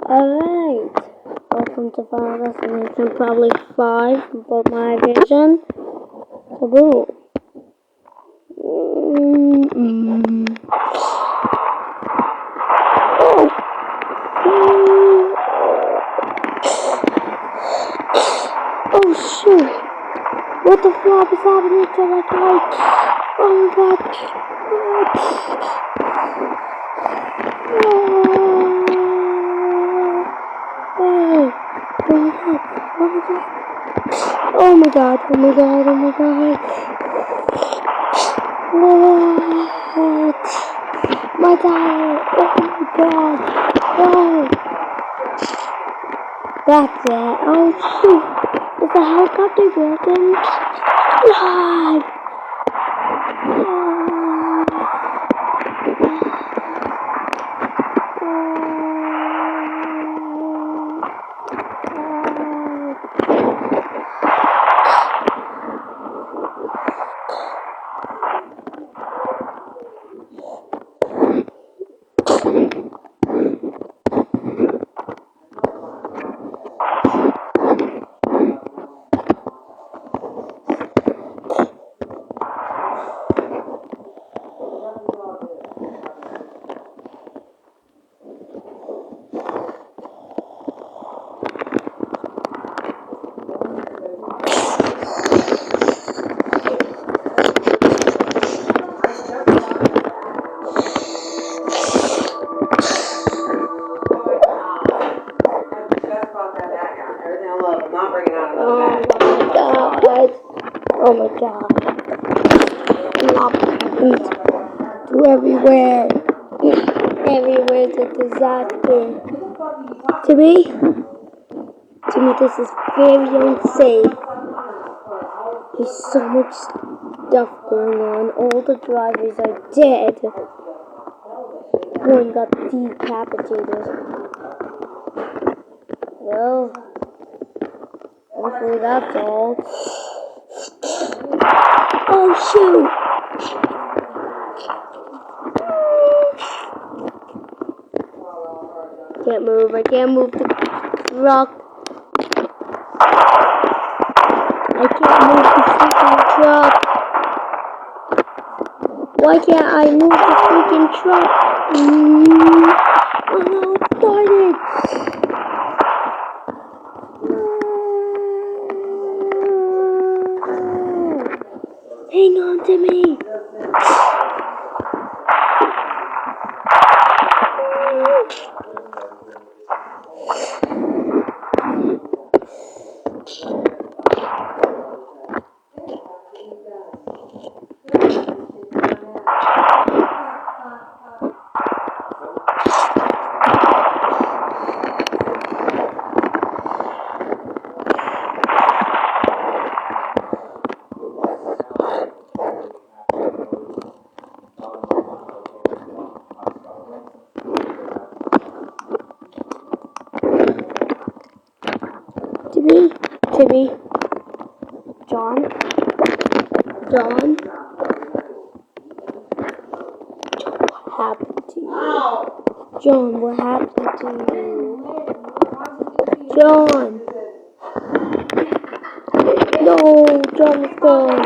Alright, welcome to Final Destination, probably 5, but my vision. Kaboom. Oh shoot! What the flop is happening to my guy? Oh my god! Oh my god, oh my god, oh my god. What? My tire, oh my god. Oh. That's it. Oh shoot. Is the helicopter broken? God. Oh my god. To everywhere. Everywhere's a disaster. To me, this is very unsafe. There's so much stuff going on. All the drivers are dead. One got decapitated. Well, hopefully that's all. Oh shoot! Can't move. I can't move the truck. I can't move the freaking truck. Why can't I move the freaking truck? Oh no, it started. Hang on to me. Timmy, John, what happened to you? John, what happened to you? John! No, John is gone.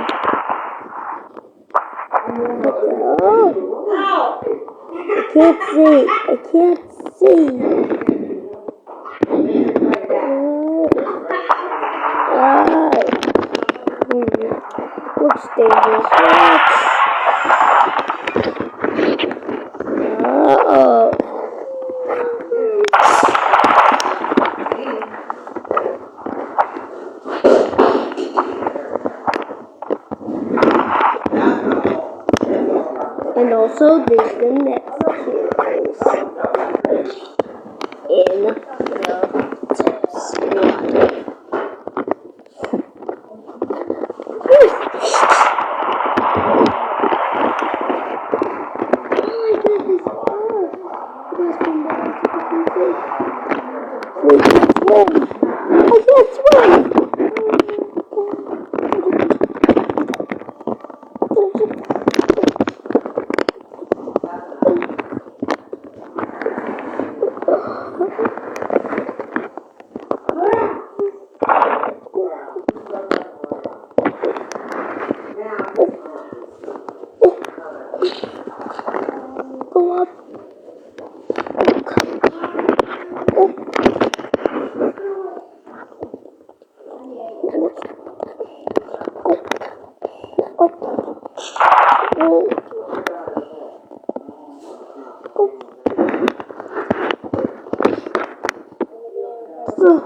I can't see. Looks dangerous. And also there's the next case in the squad. I can't swim! Well,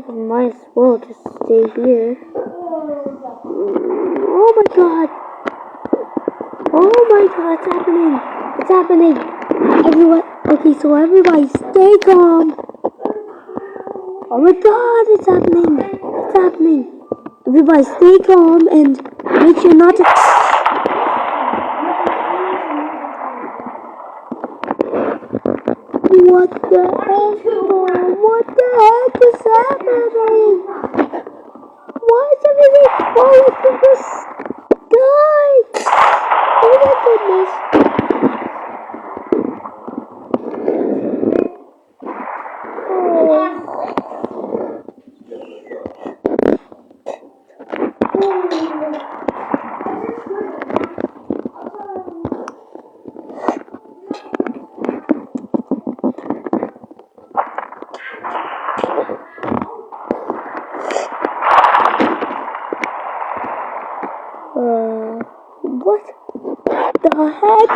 we might as well just stay here. Oh my god! Oh my god, it's happening! It's happening! Everyone, okay, so everybody stay calm! Oh my god, it's happening! It's happening! Everybody stay calm and make sure not to... What the heck, Mom? What the heck is happening? Why is everything falling from the sky? Oh my goodness. What the heck?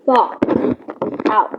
Fuck. Ouch.